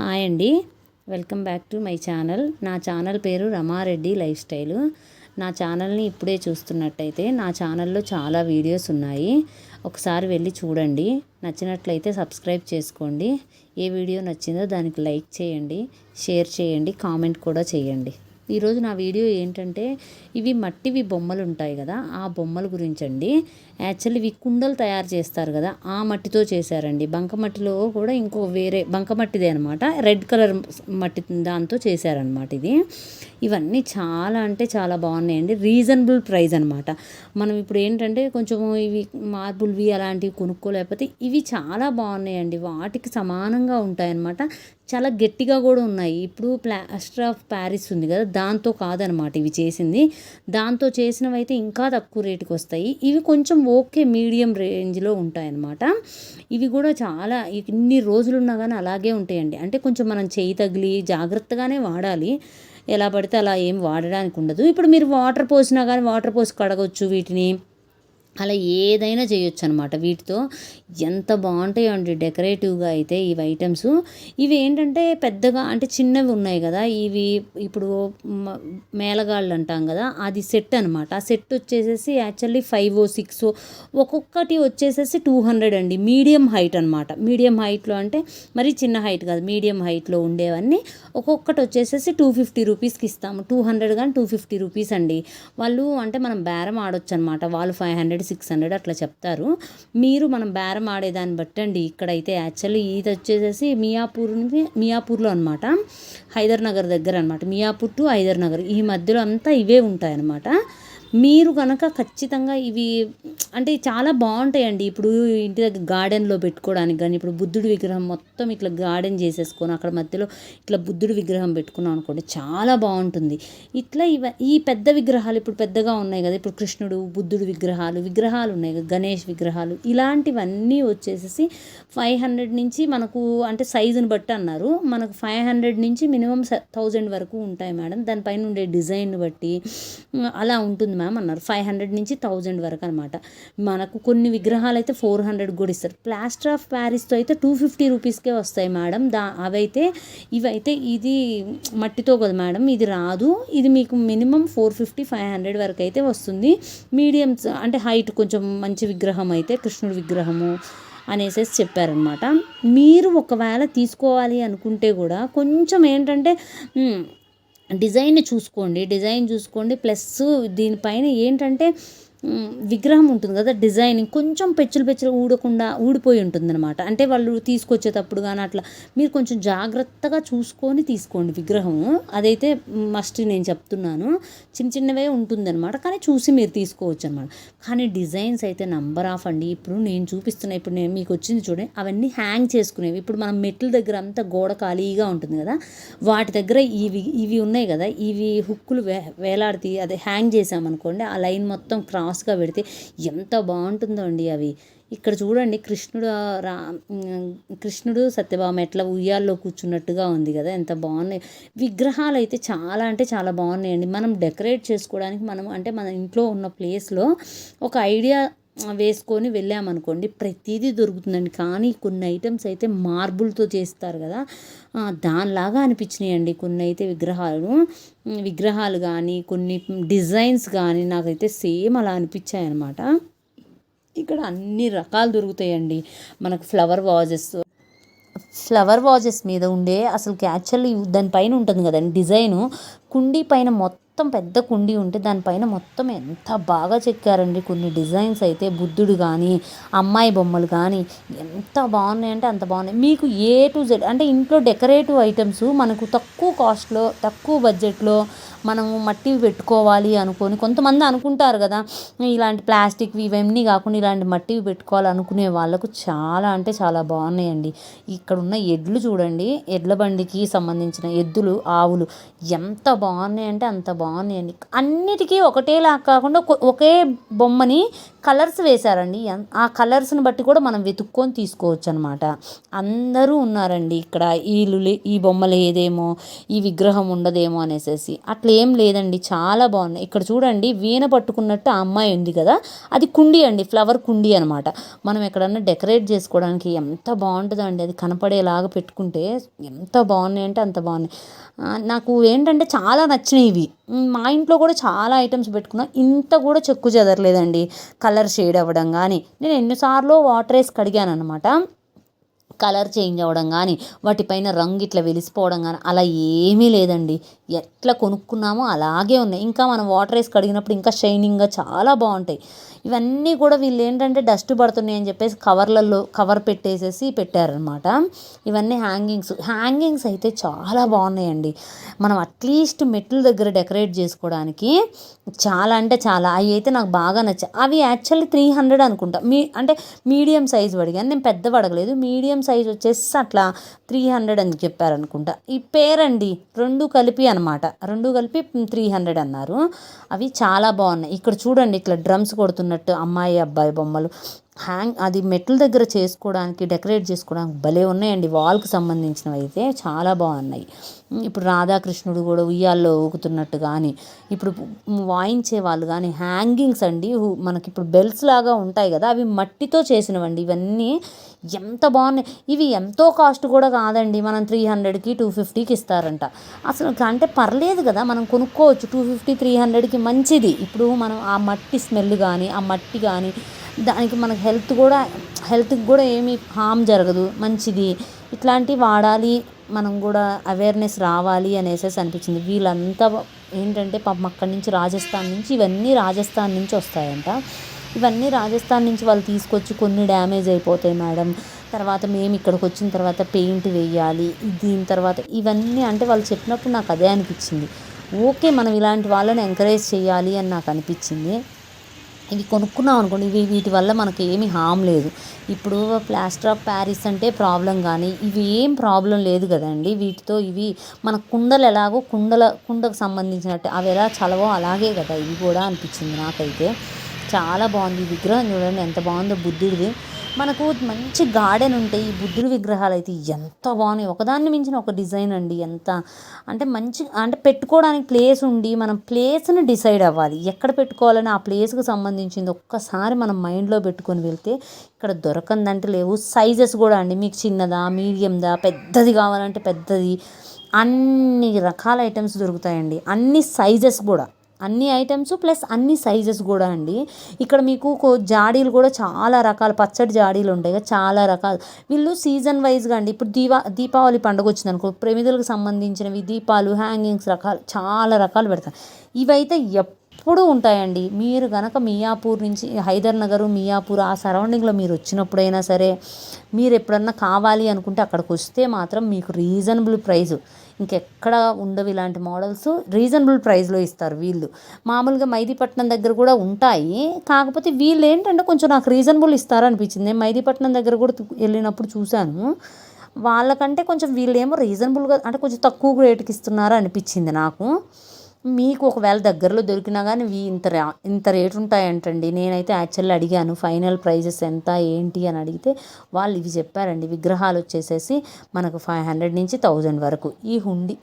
Hi అండి, welcome back to my channel. నా channel పేరు రమారెడ్డి లైఫ్ స్టైల్. నా ఛానల్ని ఇప్పుడే చూస్తున్నట్టయితే నా ఛానల్లో చాలా వీడియోస్ ఉన్నాయి, ఒకసారి వెళ్ళి చూడండి. నచ్చినట్లయితే సబ్స్క్రైబ్ చేసుకోండి. ఏ వీడియో నచ్చిందో దానికి లైక్ చేయండి, షేర్ చేయండి, కామెంట్ కూడా చేయండి. ఈరోజు నా వీడియో ఏంటంటే, ఇవి మట్టివి బొమ్మలు ఉంటాయి కదా, ఆ బొమ్మల గురించి అండి. యాక్చువల్లీ ఇవి కుండలు తయారు చేస్తారు కదా, ఆ మట్టితో చేశారండి. బంకమట్టిలో కూడా ఇంకో వేరే బంకమట్టిదే అనమాట, రెడ్ కలర్ మట్టి దాంతో చేశారనమాట ఇది. ఇవన్నీ చాలా అంటే చాలా బాగున్నాయండి, రీజనబుల్ ప్రైస్ అనమాట. మనం ఇప్పుడు ఏంటంటే కొంచెం ఇవి మార్బుల్వి అలాంటివి కొనుక్కోలేకపోతే ఇవి చాలా బాగున్నాయండి, వాటికి సమానంగా ఉంటాయన్నమాట. చాలా గట్టిగా కూడా ఉన్నాయి. ఇప్పుడు ప్లాస్టర్ ఆఫ్ ప్యారిస్ ఉంది కదా, దాంతో కాదనమాట ఇవి చేసింది. దాంతో చేసినవి అయితే ఇంకా తక్కువ రేటుకి వస్తాయి. ఇవి కొంచెం ఓకే మీడియం రేంజ్లో ఉంటాయన్నమాట. ఇవి కూడా చాలా ఇన్ని రోజులున్నా కానీ అలాగే ఉంటాయండి. అంటే కొంచెం మనం చేయి తగిలి జాగ్రత్తగానే వాడాలి, ఎలా పడితే అలా ఏం వాడడానికి ఉండదు. ఇప్పుడు మీరు వాటర్ పోసినా కానీ వాటర్ పోసి కడగొచ్చు వీటిని, అలా ఏదైనా చేయొచ్చు అనమాట. వీటితో ఎంత బాగుంటాయో అండి డెకరేటివ్గా అయితే ఇవి ఐటమ్స్. ఇవి ఏంటంటే పెద్దగా అంటే చిన్నవి ఉన్నాయి కదా, ఇవి ఇప్పుడు మేళగాళ్ళు అంటాం కదా, అది సెట్ అనమాట. ఆ సెట్ వచ్చేసేసి యాక్చువల్లీ 5 or 6 ఒక్కొక్కటి వచ్చేసేసి 200 అండి. మీడియం హైట్ అనమాట. మీడియం హైట్లో అంటే మరీ చిన్న హైట్ కాదు, మీడియం హైట్లో ఉండేవన్నీ ఒక్కొక్కటి వచ్చేసేసి 250 రూపీస్కి ఇస్తాము. 200 కానీ 250 రూపీస్ అండి. వాళ్ళు అంటే మనం బేరం ఆడొచ్చు అనమాట. వాళ్ళు 500 600 అట్లా చెప్తారు. మీరు మనం బేరం ఆడేదాన్ని బట్టండి. ఇక్కడైతే యాక్చువల్లీ ఇది వచ్చేసేసి మియాపూర్లో అనమాట, హైదర్ నగర్ దగ్గర అనమాట. మియాపూర్ టు హైదర్ నగర్ ఈ మధ్యలో అంతా ఇవే ఉంటాయన్నమాట. మీరు కనుక ఖచ్చితంగా ఇవి అంటే చాలా బాగుంటాయండి. ఇప్పుడు ఇంటి దగ్గర గార్డెన్లో పెట్టుకోవడానికి కానీ, ఇప్పుడు బుద్ధుడి విగ్రహం మొత్తం ఇట్లా గార్డెన్ చేసేసుకొని అక్కడ మధ్యలో ఇట్లా బుద్ధుడి విగ్రహం పెట్టుకున్నాం అనుకోండి, చాలా బాగుంటుంది. ఇట్లా ఈ పెద్ద విగ్రహాలు ఇప్పుడు పెద్దగా ఉన్నాయి కదా, ఇప్పుడు కృష్ణుడు బుద్ధుడు విగ్రహాలు ఉన్నాయి కదా, గణేష్ విగ్రహాలు, ఇలాంటివన్నీ వచ్చేసేసి 500 నుంచి మనకు అంటే సైజుని బట్టి అన్నారు, మనకు 500 నుంచి మినిమం 1000 వరకు ఉంటాయి మేడం. దానిపైన ఉండే డిజైన్ బట్టి అలా ఉంటుంది మ్యామ్ అన్నారు. 500 నుంచి 1000 వరకు అనమాట. మనకు కొన్ని విగ్రహాలు అయితే 400 కూడా ఇస్తారు. ప్లాస్టర్ ఆఫ్ ప్యారిస్తో అయితే 250 రూపీస్కే వస్తాయి మేడం. ఇవైతే ఇది మట్టితో కదా మేడం, ఇది రాదు. ఇది మీకు మినిమం 450-500 వరకు అయితే వస్తుంది. మీడియం అంటే హైట్ కొంచెం మంచి విగ్రహం అయితే కృష్ణుడి విగ్రహము అనేసి చెప్పారనమాట. మీరు ఒకవేళ తీసుకోవాలి అనుకుంటే కూడా కొంచెం ఏంటంటే డిజైన్ చూసుకోండి. ప్లస్ దీనిపైన ఏంటంటే విగ్రహం ఉంటుంది కదా, డిజైనింగ్ కొంచెం పెచ్చులు ఊడిపోయి ఉంటుంది అనమాట. అంటే వాళ్ళు తీసుకొచ్చేటప్పుడు కానీ అట్లా మీరు కొంచెం జాగ్రత్తగా చూసుకొని తీసుకోండి విగ్రహము. అదైతే మస్ట్ నేను చెప్తున్నాను. చిన్నవే ఉంటుందన్నమాట, కానీ చూసి మీరు తీసుకోవచ్చు అనమాట. కానీ డిజైన్స్ అయితే నంబర్ ఆఫ్ అండి. ఇప్పుడు నేను మీకు వచ్చింది చూడండి, అవన్నీ హ్యాంగ్ చేసుకునేవి. ఇప్పుడు మనం మెట్ల దగ్గర అంతా గోడ ఖాళీగా ఉంటుంది కదా, వాటి దగ్గర ఇవి ఉన్నాయి కదా, ఇవి హుక్కులు వేలాడితే అదే హ్యాంగ్ చేసామనుకోండి, ఆ లైన్ మొత్తం క్రాస్గా పెడితే ఎంత బాగుంటుందో అండి అవి. ఇక్కడ చూడండి, కృష్ణుడు సత్యభామ ఎట్లా ఉయ్యాల్లో కూర్చున్నట్టుగా ఉంది కదా, ఎంత బాగున్నాయి విగ్రహాలు అయితే. చాలా అంటే చాలా బాగున్నాయండి. మనం డెకరేట్ చేసుకోవడానికి మన ఇంట్లో ఉన్న ప్లేస్లో ఒక ఐడియా వేసుకొని వెళ్ళామనుకోండి, ప్రతిదీ దొరుకుతుందండి. కానీ కొన్ని ఐటమ్స్ అయితే మార్బుల్తో చేస్తారు కదా, దానిలాగా అనిపించినాయండి కొన్ని అయితే విగ్రహాలు కానీ కొన్ని డిజైన్స్ కానీ నాకైతే సేమ్ అలా అనిపించాయి అనమాట. ఇక్కడ అన్ని రకాలు దొరుకుతాయండి మనకు. ఫ్లవర్ వాజెస్ మీద ఉండే అసలు యాక్చువల్లీ దానిపైన ఉంటుంది కదండి డిజైను, కుండీ పైన మొత్తం పెద్ద కుండీ ఉంటే దానిపైన మొత్తం ఎంత బాగా చెక్కారండి కొన్ని డిజైన్స్ అయితే. బుద్ధుడు కానీ అమ్మాయి బొమ్మలు కానీ ఎంత బాగున్నాయంటే అంత బాగున్నాయి. మీకు A to Z అంటే ఇంట్లో డెకరేటివ్ ఐటమ్స్ మనకు తక్కువ కాస్ట్లో తక్కువ బడ్జెట్లో మనము మట్టివి పెట్టుకోవాలి అనుకొని కొంతమంది అనుకుంటారు కదా, ఇలాంటి ప్లాస్టిక్వి ఇవన్నీ కాకుండా ఇలాంటి మట్టివి పెట్టుకోవాలనుకునే వాళ్ళకు చాలా అంటే చాలా బాగున్నాయండి. ఇక్కడ ఉన్న ఎడ్లు చూడండి, ఎడ్ల బండికి సంబంధించిన ఎద్దులు, ఆవులు ఎంత బాగున్నాయంటే అంత బాగున్నాయి. బాగున్నాయండి. అన్నిటికీ ఒకటేలా కాకుండా ఒకే బొమ్మని కలర్స్ వేశారండి. ఆ కలర్స్ని బట్టి కూడా మనం వెతుక్కొని తీసుకోవచ్చు అనమాట. అందరూ ఉన్నారండి ఇక్కడ. ఈ బొమ్మలు ఏదేమో ఈ విగ్రహం ఉండదేమో అనేసి అట్లా ఏం లేదండి, చాలా బాగున్నాయి. ఇక్కడ చూడండి, వీణ పట్టుకున్నట్టు ఆ అమ్మాయి ఉంది కదా, అది కుండీ అండి, ఫ్లవర్ కుండీ అనమాట. మనం ఎక్కడన్నా డెకరేట్ చేసుకోవడానికి ఎంత బాగుంటుందండి, అది కనపడేలాగా పెట్టుకుంటే ఎంత బాగున్నాయి అంటే అంత బాగున్నాయి. నాకు ఏంటంటే చాలా నచ్చినాయి ఇవి. మా ఇంట్లో కూడా చాలా ఐటమ్స్ పెట్టుకున్నా, ఇంత కూడా చెక్కు చెదరలేదండి కలర్ షేడ్ అవ్వడం కానీ. నేను ఎన్నిసార్లు వాటర్ వేసి కడిగాను అనమాట, కలర్ చేంజ్ అవ్వడం కానీ, వాటిపైన రంగు ఇట్లా వెలిసిపోవడం కానీ అలా ఏమీ లేదండి. ఎట్లా కొనుక్కున్నామో అలాగే ఉన్నాయి. ఇంకా మనం వాటర్ వేసి కడిగినప్పుడు ఇంకా షైనింగ్గా చాలా బాగుంటాయి. ఇవన్నీ కూడా వీళ్ళు ఏంటంటే డస్ట్ పడుతున్నాయి అని చెప్పేసి కవర్ పెట్టేసేసి పెట్టారనమాట. ఇవన్నీ హ్యాంగింగ్స్ అయితే చాలా బాగున్నాయండి. మనం అట్లీస్ట్ మెట్ల దగ్గర డెకరేట్ చేసుకోవడానికి చాలా అంటే చాలా, అవి అయితే నాకు బాగా నచ్చాయి. అవి యాక్చువల్లీ 300 అనుకుంటా. అంటే మీడియం సైజ్ అడిగాను నేను, పెద్దవి అడగలేదు. మీడియం సైజ్ వచ్చేసి అట్లా 300 అని చెప్పారనుకుంటా. ఈ పేరండి రెండు కలిపి అనమాట, రెండు కలిపి 300 అన్నారు. అవి చాలా బాగున్నాయి. ఇక్కడ చూడండి, ఇట్లా డ్రమ్స్ కొడుతున్నట్టు అమ్మాయి అబ్బాయి బొమ్మలు అది మెట్ల దగ్గర చేసుకోవడానికి, డెకరేట్ చేసుకోవడానికి భలే ఉన్నాయండి. వాల్కి సంబంధించినవి అయితే చాలా బాగున్నాయి. ఇప్పుడు రాధాకృష్ణుడు కూడా ఉయ్యాల్లో ఊగుతున్నట్టు కానీ, ఇప్పుడు వాయించే వాళ్ళు కానీ హ్యాంగింగ్స్ అండి, మనకి ఇప్పుడు బెల్ట్స్ లాగా ఉంటాయి కదా, అవి మట్టితో చేసినవండి. ఇవన్నీ ఎంత బాగున్నాయి. ఇవి ఎంతో కాస్ట్ కూడా కాదండి, మనం 300కి 250కి ఇస్తారంట. అసలు అంటే పర్లేదు కదా, మనం కొనుక్కోవచ్చు. 250 300కి మంచిది. ఇప్పుడు మనం ఆ మట్టి స్మెల్ కానీ, ఆ మట్టి కానీ, దానికి మనకు హెల్త్కి కూడా ఏమీ హామ్ జరగదు, మంచిది. ఇట్లాంటివి వాడాలి, మనం కూడా అవేర్నెస్ రావాలి అనేసి అనిపించింది. వీళ్ళంతా ఏంటంటే పాపం అక్కడి నుంచి ఇవన్నీ రాజస్థాన్ నుంచి వస్తాయంట. ఇవన్నీ రాజస్థాన్ నుంచి వాళ్ళు తీసుకొచ్చి కొన్ని డ్యామేజ్ అయిపోతాయి మేడం, తర్వాత మేము ఇక్కడికి వచ్చిన తర్వాత పెయింట్ వేయాలి, దీని తర్వాత ఇవన్నీ అంటే వాళ్ళు చెప్పినప్పుడు నాకు అదే అనిపించింది. ఓకే, మనం ఇలాంటి వాళ్ళని ఎంకరేజ్ చేయాలి అని నాకు అనిపించింది. ఇవి కొనుక్కున్నాం అనుకోండి, వీటి వల్ల మనకి ఏమీ హామ్ లేదు. ఇప్పుడు ప్లాస్టర్ ఆఫ్ ప్యారిస్ అంటే ప్రాబ్లం, కానీ ఇవి ఏం ప్రాబ్లం లేదు కదండి వీటితో. ఇవి మన కుండలు ఎలాగో కుండకు సంబంధించినట్టు అవి ఎలా చలవో అలాగే కదా ఇవి కూడా అనిపించింది నాకైతే. చాలా బాగుంది. ఈ విగ్రహం చూడండి ఎంత బాగుందో, బుద్ధుడిది. మనకు మంచి గార్డెన్ ఉంటాయి. ఈ బుద్ధుడి విగ్రహాలు అయితే ఎంత బాగున్నాయి, ఒకదాన్ని మించిన ఒక డిజైన్ అండి. ఎంత అంటే మంచి, అంటే పెట్టుకోవడానికి ప్లేస్ ఉండి మనం ప్లేస్ని డిసైడ్ అవ్వాలి ఎక్కడ పెట్టుకోవాలని. ఆ ప్లేస్కి సంబంధించింది ఒక్కసారి మనం మైండ్లో పెట్టుకొని వెళ్తే ఇక్కడ దొరకందంటే లేవు. సైజెస్ కూడా అండి, మీకు చిన్నదా, మీడియందా, పెద్దది కావాలంటే పెద్దది, అన్ని రకాల ఐటమ్స్ దొరుకుతాయండి. అన్ని ఐటమ్స్ ప్లస్ అన్ని సైజెస్ కూడా అండి. ఇక్కడ మీకు జాడీలు కూడా చాలా రకాల, పచ్చడి జాడీలు ఉంటాయి కదా, చాలా రకాలు. వీళ్ళు సీజన్ వైజ్గా అండి, ఇప్పుడు దీపావళి పండుగ వచ్చింది అనుకో, ప్రమిదలకు సంబంధించినవి, దీపాలు, హ్యాంగింగ్స్ చాలా రకాలు పెడతారు. ఇవైతే ఎప్పుడు ఉంటాయండి. మీరు కనుక మియాపూర్ నుంచి, హైదర్ నగరు, మియాపూర్ ఆ సరౌండింగ్లో మీరు వచ్చినప్పుడైనా సరే, మీరు ఎప్పుడన్నా కావాలి అనుకుంటే అక్కడికి వస్తే మాత్రం మీకు రీజనబుల్ ప్రైస్, ఇంకెక్కడ ఉండవు ఇలాంటి మోడల్స్. రీజనబుల్ ప్రైస్లో ఇస్తారు వీళ్ళు. మామూలుగా మైదీపట్నం దగ్గర కూడా ఉంటాయి, కాకపోతే వీళ్ళు ఏంటంటే కొంచెం నాకు రీజనబుల్ ఇస్తారనిపించింది. నేను మైదీపట్నం దగ్గర కూడా వెళ్ళినప్పుడు చూశాను. వాళ్ళకంటే కొంచెం వీళ్ళేమో రీజనబుల్గా, అంటే కొంచెం తక్కువ రేటుకి ఇస్తున్నారు అనిపించింది నాకు. మీకు ఒకవేళ దగ్గరలో దొరికినా కానీ ఇంత రేటు ఉంటాయంటండి. నేనైతే యాక్చువల్లీ అడిగాను ఫైనల్ ప్రైజెస్ ఎంత ఏంటి అని అడిగితే వాళ్ళు ఇవి చెప్పారండి. విగ్రహాలు వచ్చేసేసి మనకు 500 నుంచి 1000 వరకు.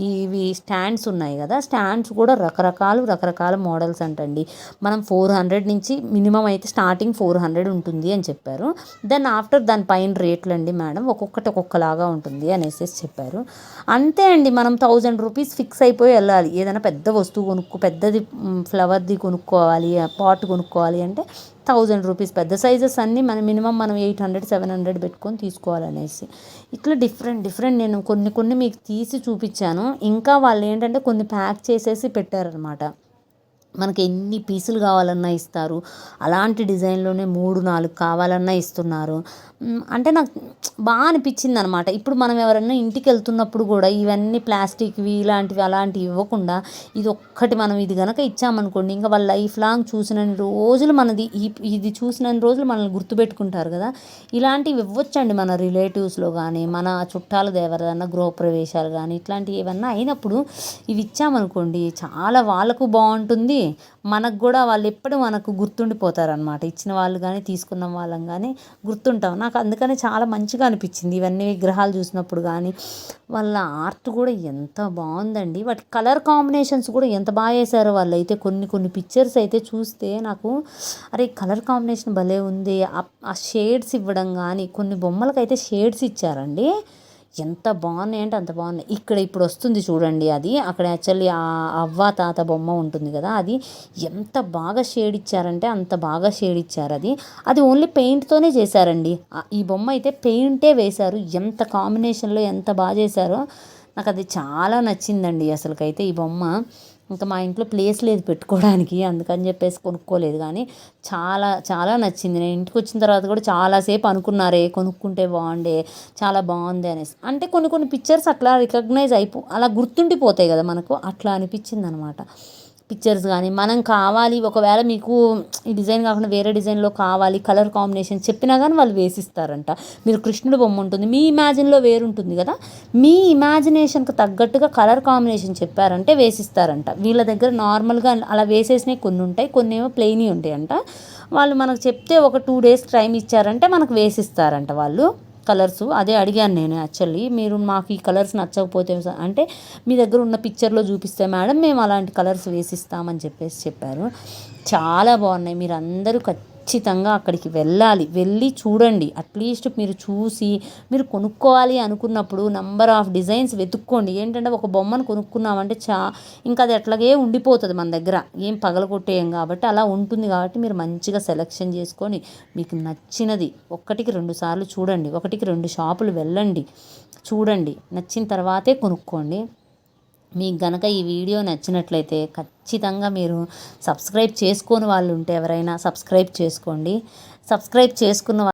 ఇవి స్టాండ్స్ ఉన్నాయి కదా, స్టాండ్స్ కూడా రకరకాల మోడల్స్ అంటండి. మనం 400 నుంచి మినిమం అయితే స్టార్టింగ్ 400 ఉంటుంది అని చెప్పారు. దెన్ ఆఫ్టర్ దానిపైన రేట్లు అండి మేడం ఒక్కొక్కటి ఒక్కొక్కలాగా ఉంటుంది అనేసి చెప్పారు. అంతే అండి, మనం 1000 రూపీస్ ఫిక్స్ అయిపోయి వెళ్ళాలి. ఏదైనా పెద్ద వస్తువు పెద్దది ఫ్లవర్ది కొనుక్కోవాలి, పాట్ కొనుక్కోవాలి అంటే 1000 రూపీస్. పెద్ద సైజెస్ అన్నీ మినిమం మనం 800 700 పెట్టుకొని తీసుకోవాలనేసి. ఇట్లా డిఫరెంట్ నేను కొన్ని మీకు తీసి చూపించాను. ఇంకా వాళ్ళు ఏంటంటే కొన్ని ప్యాక్ చేసేసి పెట్టారనమాట. మనకి ఎన్ని పీసులు కావాలన్నా ఇస్తారు. అలాంటి డిజైన్లోనే 3, 4 కావాలన్నా ఇస్తున్నారు. అంటే నాకు బాగా అనిపించింది అనమాట. ఇప్పుడు మనం ఎవరైనా ఇంటికి వెళ్తున్నప్పుడు కూడా ఇవన్నీ ప్లాస్టిక్వి ఇలాంటివి అలాంటివి ఇవ్వకుండా ఇది ఒక్కటి మనం ఇది కనుక ఇచ్చామనుకోండి, ఇంకా వాళ్ళ లైఫ్ లాంగ్ చూసినన్ని రోజులు మనది ఇది చూసినన్ని రోజులు మనల్ని గుర్తుపెట్టుకుంటారు కదా. ఇలాంటివి ఇవ్వచ్చండి మన రిలేటివ్స్లో కానీ, మన చుట్టాలది ఎవరిదన్నా గృహప్రవేశాలు కానీ ఇట్లాంటివి ఏమన్నా అయినప్పుడు ఇవి ఇచ్చామనుకోండి, చాలా వాళ్ళకు బాగుంటుంది, మనకు కూడా వాళ్ళు ఎప్పుడు మనకు గుర్తుండిపోతారనమాట. ఇచ్చిన వాళ్ళు కానీ తీసుకున్న వాళ్ళం కానీ గుర్తుంటాం. నాకు అందుకని చాలా మంచిగా అనిపించింది ఇవన్నీ విగ్రహాలు చూసినప్పుడు కానీ. వాళ్ళ ఆర్ట్ కూడా ఎంత బాగుందండి, వాటి కలర్ కాంబినేషన్స్ కూడా ఎంత బాగా వేశారో వాళ్ళు అయితే. కొన్ని పిక్చర్స్ అయితే చూస్తే నాకు అరే కలర్ కాంబినేషన్ భలే ఉంది, ఆ షేడ్స్ ఇవ్వడం కానీ, కొన్ని బొమ్మలకైతే షేడ్స్ ఇచ్చారండి, ఎంత బాగున్నాయి అంటే అంత బాగున్నాయి. ఇక్కడ ఇప్పుడు వస్తుంది చూడండి, అది అక్కడ యాక్చువల్లీ ఆ అవ్వ తాత బొమ్మ ఉంటుంది కదా, అది ఎంత బాగా షేడ్ ఇచ్చారంటే అంత బాగా షేడ్ ఇచ్చారు. అది ఓన్లీ పెయింట్తోనే చేశారండి. ఈ బొమ్మ అయితే పెయింటే వేశారు. ఎంత కాంబినేషన్లో ఎంత బాగా చేశారో నాకు అది చాలా నచ్చిందండి అసలుకైతే ఈ బొమ్మ. ఇంకా మా ఇంట్లో ప్లేస్ లేదు పెట్టుకోవడానికి, అందుకని చెప్పేసి కొనుక్కోలేదు. కానీ చాలా చాలా నచ్చింది. నేను ఇంటికి వచ్చిన తర్వాత కూడా చాలాసేపు అనుకున్నారే కొనుక్కుంటే బాగుండే, చాలా బాగుంది అనేసి. అంటే కొన్ని పిక్చర్స్ అట్లా రికగ్నైజ్ అలా గుర్తుండిపోతాయి కదా మనకు, అట్లా అనిపించింది అనమాట. పిక్చర్స్ కానీ మనం కావాలి, ఒకవేళ మీకు ఈ డిజైన్ కాకుండా వేరే డిజైన్లో కావాలి కలర్ కాంబినేషన్ చెప్పినా కానీ వాళ్ళు వేసిస్తారంట. మీరు కృష్ణుడు బొమ్మ ఉంటుంది, మీ ఇమాజిన్లో వేరుంటుంది కదా, మీ ఇమాజినేషన్కి తగ్గట్టుగా కలర్ కాంబినేషన్ చెప్పారంటే వేసిస్తారంట. వీళ్ళ దగ్గర నార్మల్గా అలా వేసేసినవి కొన్ని ఉంటాయి, కొన్ని ఏమో ప్లెయిన్ ఉంటాయంట. వాళ్ళు మనకు చెప్తే ఒక 2 days టైం ఇచ్చారంటే మనకు వేసిస్తారంట వాళ్ళు కలర్స్. అదే అడిగాను నేను యాక్చువల్లీ, మీరు మాకు ఈ కలర్స్ నచ్చకపోతే అంటే మీ దగ్గర ఉన్న పిక్చర్లో చూపిస్తే మేడం మేము అలాంటి కలర్స్ వేసిస్తామని చెప్పారు. చాలా బాగున్నాయి. మీరు అందరూ ఖచ్చితంగా అక్కడికి వెళ్ళి చూడండి. అట్లీస్ట్ మీరు చూసి మీరు కొనుక్కోవాలి అనుకున్నప్పుడు నంబర్ ఆఫ్ డిజైన్స్ వెతుక్కోండి. ఏంటంటే ఒక బొమ్మను కొనుక్కున్నామంటే ఇంకా అది అట్లాగే ఉండిపోతుంది మన దగ్గర, ఏం పగలగొట్టేయం కాబట్టి అలా ఉంటుంది. కాబట్టి మీరు మంచిగా సెలెక్షన్ చేసుకొని మీకు నచ్చినది 1కి 2 సార్లు చూడండి, 1కి 2 షాపులు వెళ్ళండి, చూడండి, నచ్చిన తర్వాతే కొనుక్కోండి. మీకు గనక ఈ వీడియో నచ్చినట్లయితే ఖచ్చితంగా మీరు సబ్స్క్రైబ్ చేసుకోని వాళ్ళు ఉంటే ఎవరైనా సబ్స్క్రైబ్ చేసుకోండి. సబ్స్క్రైబ్ చేసుకున్న